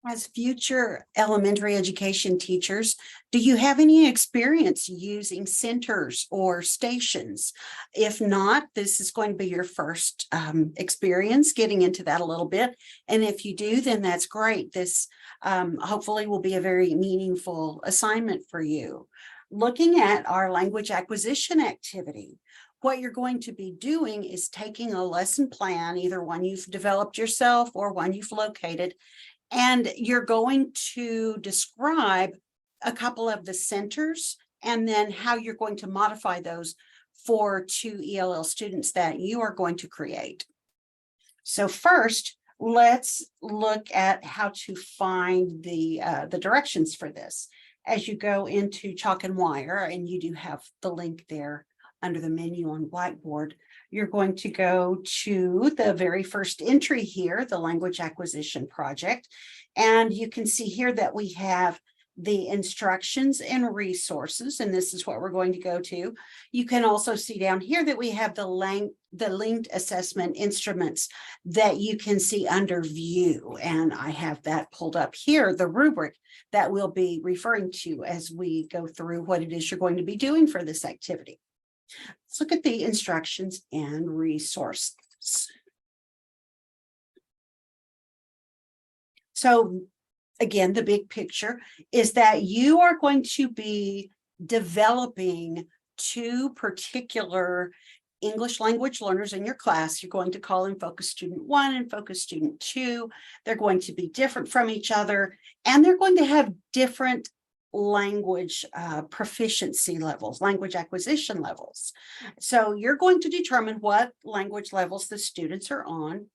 As future elementary education teachers, do you have any experience using centers or stations? If not, this is going to be your first experience getting into that a little bit. And if you do, then that's great. This hopefully will be a very meaningful assignment for you. Looking at our language acquisition activity, what you're going to be doing is taking a lesson plan, either one you've developed yourself or one you've located, and you're going to describe a couple of the centers and then how you're going to modify those for 2 ELL students that you are going to create. So first, let's look at how to find the directions for this. As you go into Chalk and Wire, and you do have the link there under the menu on Blackboard, you're going to go to the very first entry here, the language acquisition project. And you can see here that we have the instructions and resources, and this is what we're going to go to. You can also see down here that we have the linked assessment instruments that you can see under view. And I have that pulled up here, the rubric that we'll be referring to as we go through what it is you're going to be doing for this activity. Let's look at the instructions and resources. So again, the big picture is that you are going to be developing 2 particular English language learners in your class. You're going to call them Focus Student 1 and Focus Student 2. They're going to be different from each other, and they're going to have different language proficiency levels, language acquisition levels. So you're going to determine what language levels the students are on,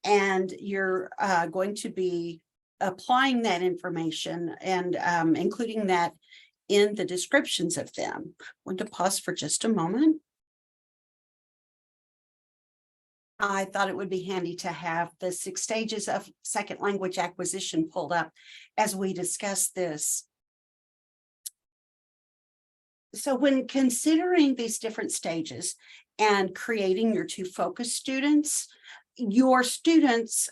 and you're going to be applying that information and including that in the descriptions of them. I'm going to pause for just a moment. I thought it would be handy to have the 6 stages of second language acquisition pulled up as we discuss this. So when considering these different stages and creating your 2 focus students, your students,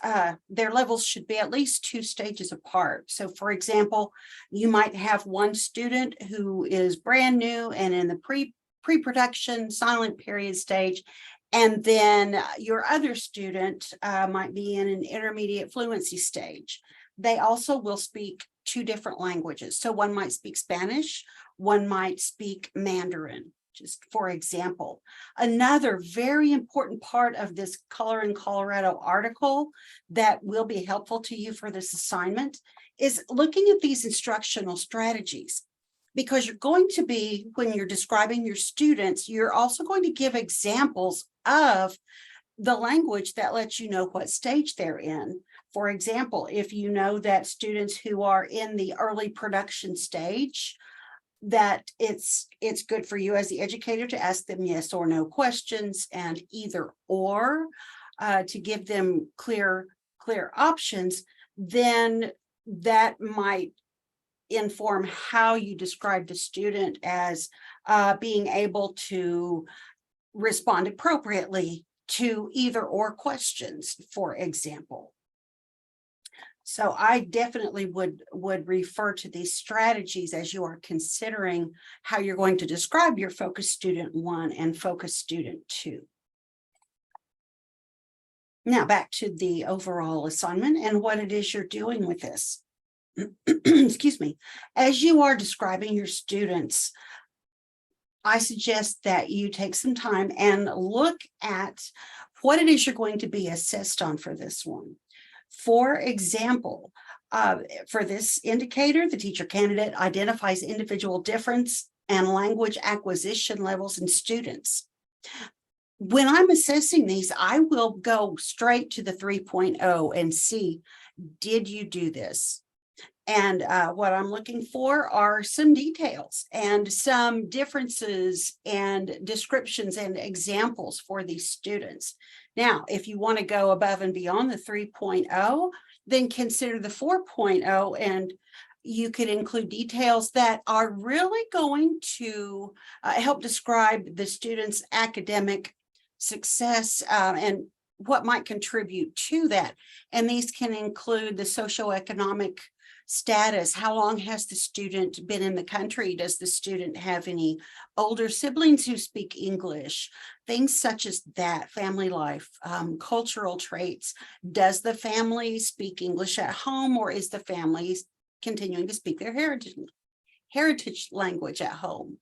their levels should be at least 2 stages apart. So for example, you might have one student who is brand new and in the pre-production silent period stage, and then your other student might be in an intermediate fluency stage. They also will speak 2 different languages. So one might speak Spanish, one might speak Mandarin, just for example. Another very important part of this Color in Colorado article that will be helpful to you for this assignment is looking at these instructional strategies, because you're going to be, when you're describing your students, you're also going to give examples of the language that lets you know what stage they're in. For example, if you know that students who are in the early production stage, that it's good for you as the educator to ask them yes or no questions, and either or to give them clear options, then that might inform how you describe the student as being able to respond appropriately to either or questions, for example. So I definitely would refer to these strategies as you are considering how you're going to describe your Focus Student 1 and Focus Student 2. Now back to the overall assignment and what it is you're doing with this. Excuse me. As you are describing your students, I suggest that you take some time and look at what it is you're going to be assessed on for this one. For example, for this indicator, the teacher candidate identifies individual difference and language acquisition levels in students. When I'm assessing these, I will go straight to the 3.0 and see, did you do this? And what I'm looking for are some details and some differences and descriptions and examples for these students. Now, if you want to go above and beyond the 3.0, then consider the 4.0, and you could include details that are really going to help describe the student's academic success and what might contribute to that. And these can include the socioeconomic status. How long has the student been in the country? Does the student have any older siblings who speak English? Things such as that, family life, cultural traits. Does the family speak English at home, or is the family continuing to speak their heritage language at home?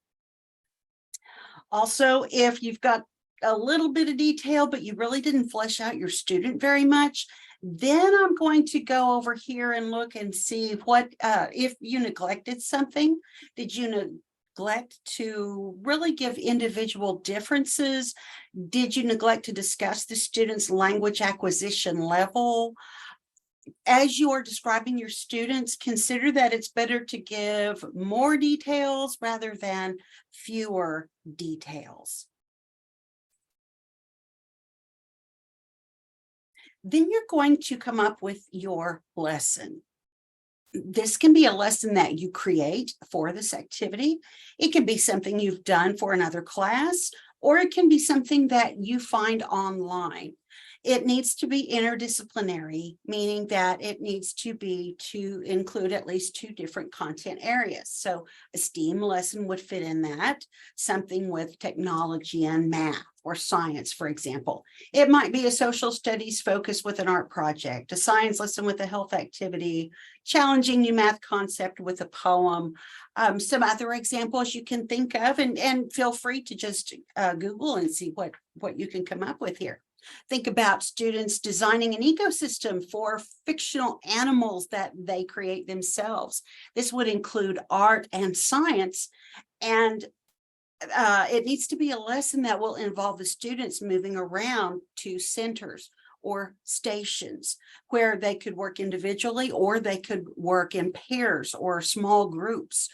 Also, if you've got a little bit of detail, but you really didn't flesh out your student very much, then I'm going to go over here and look and see what, if you neglected something. Did you neglect to really give individual differences? Did you neglect to discuss the student's language acquisition level? As you are describing your students, consider that it's better to give more details rather than fewer details. Then you're going to come up with your lesson. This can be a lesson that you create for this activity. It can be something you've done for another class, or it can be something that you find online. It needs to be interdisciplinary, meaning that it needs to include at least 2 different content areas. So a STEAM lesson would fit in that, something with technology and math or science, for example. It might be a social studies focus with an art project, a science lesson with a health activity, challenging new math concept with a poem. Some other examples you can think of, and feel free to just Google and see what you can come up with here. Think about students designing an ecosystem for fictional animals that they create themselves. This would include art and science, and it needs to be a lesson that will involve the students moving around to centers or stations where they could work individually, or they could work in pairs or small groups.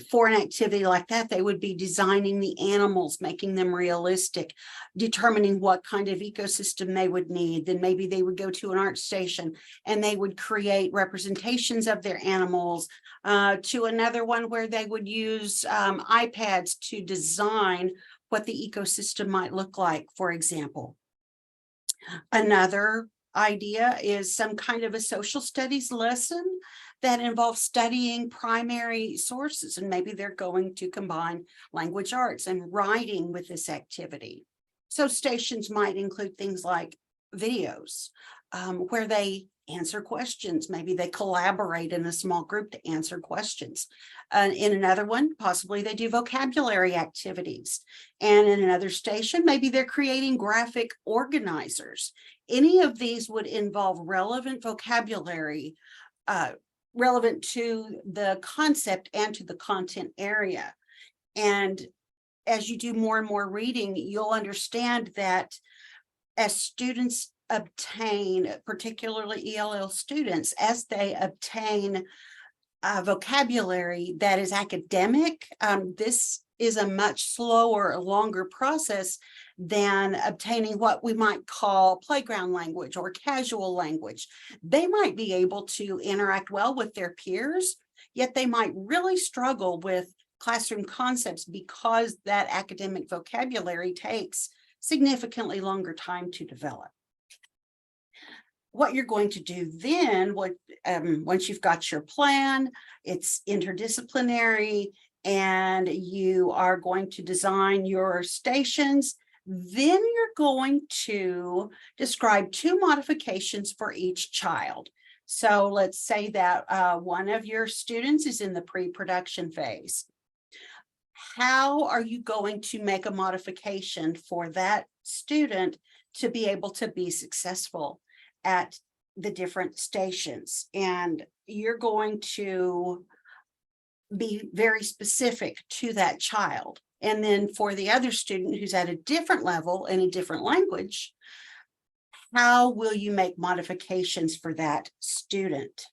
For an activity like that, they would be designing the animals, making them realistic, determining what kind of ecosystem they would need. Then maybe they would go to an art station and they would create representations of their animals, to another one where they would use iPads to design what the ecosystem might look like, for example. Another idea is some kind of a social studies lesson that involves studying primary sources, and maybe they're going to combine language arts and writing with this activity. So stations might include things like videos, where they answer questions. Maybe they collaborate in a small group to answer questions. In another one, possibly they do vocabulary activities. And in another station, maybe they're creating graphic organizers. Any of these would involve relevant vocabulary, relevant to the concept and to the content area. And as you do more and more reading, you'll understand that as students obtain, particularly ELL students, as they obtain vocabulary that is academic, this is a much slower, longer process than obtaining what we might call playground language or casual language. They might be able to interact well with their peers, yet they might really struggle with classroom concepts because that academic vocabulary takes significantly longer time to develop. What you're going to do then, once you've got your plan, it's interdisciplinary, and you are going to design your stations, then you're going to describe 2 modifications for each child. So let's say that one of your students is in the pre-production phase. How are you going to make a modification for that student to be able to be successful at the different stations? And you're going to be very specific to that child. And then for the other student who's at a different level in a different language, how will you make modifications for that student?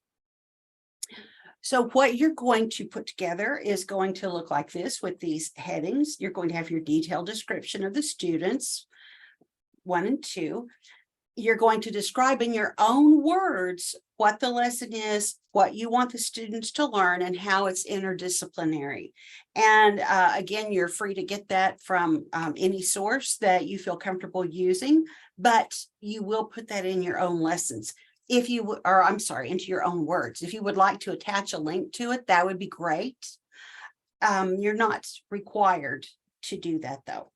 So what you're going to put together is going to look like this with these headings. You're going to have your detailed description of the students, 1 and 2. You're going to describe in your own words what the lesson is, what you want the students to learn, and how it's interdisciplinary. And again, you're free to get that from any source that you feel comfortable using, but you will put that in your own lessons. If you, or I'm sorry, into your own words. If you would like to attach a link to it, that would be great. You're not required to do that though.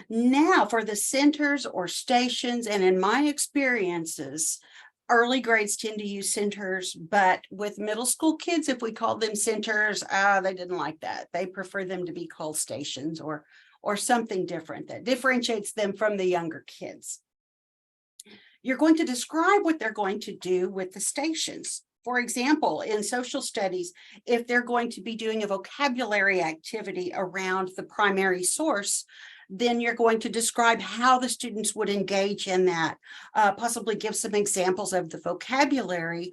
Now for the centers or stations, and in my experiences, early grades tend to use centers, but with middle school kids, if we call them centers, they didn't like that. They prefer them to be called stations or something different that differentiates them from the younger kids. You're going to describe what they're going to do with the stations. For example, in social studies, if they're going to be doing a vocabulary activity around the primary source, then you're going to describe how the students would engage in that, possibly give some examples of the vocabulary,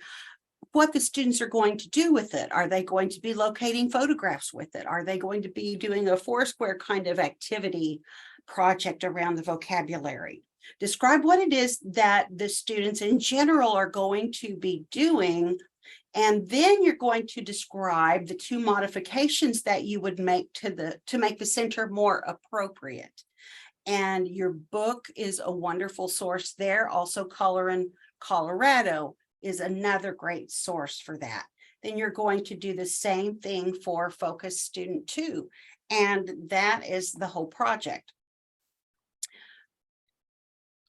what the students are going to do with it. Are they going to be locating photographs with it? Are they going to be doing a Foursquare kind of activity project around the vocabulary? Describe what it is that the students in general are going to be doing. And then you're going to describe the 2 modifications that you would make to make the center more appropriate. And your book is a wonderful source there. Also, Color in Colorado is another great source for that. Then you're going to do the same thing for Focus Student 2. And that is the whole project.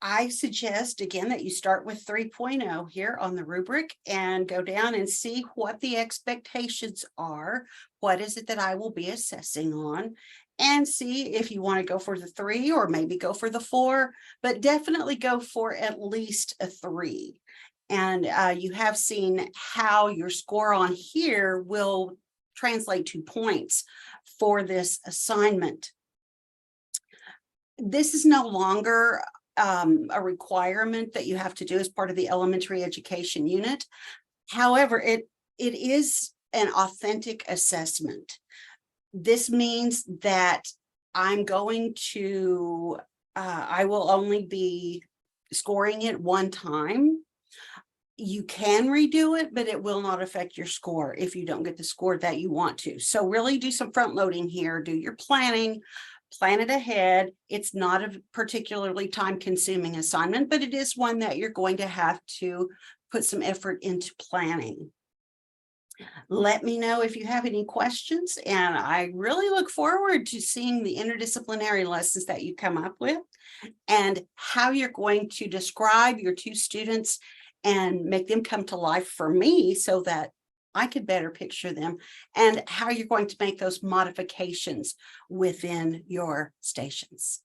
I suggest, again, that you start with 3.0 here on the rubric and go down and see what the expectations are. What is it that I will be assessing on? And see if you want to go for the 3 or maybe go for the 4, but definitely go for at least a 3. And you have seen how your score on here will translate to points for this assignment. This is no longer a requirement that you have to do as part of the elementary education unit. However, it is an authentic assessment. This means that I'm going to, I will only be scoring it 1 time. You can redo it, but it will not affect your score if you don't get the score that you want to. So really do some front loading here, do your planning, plan it ahead. It's not a particularly time-consuming assignment, but it is one that you're going to have to put some effort into planning. Let me know if you have any questions, and I really look forward to seeing the interdisciplinary lessons that you come up with and how you're going to describe your 2 students and make them come to life for me so that I could better picture them, and how you're going to make those modifications within your stations.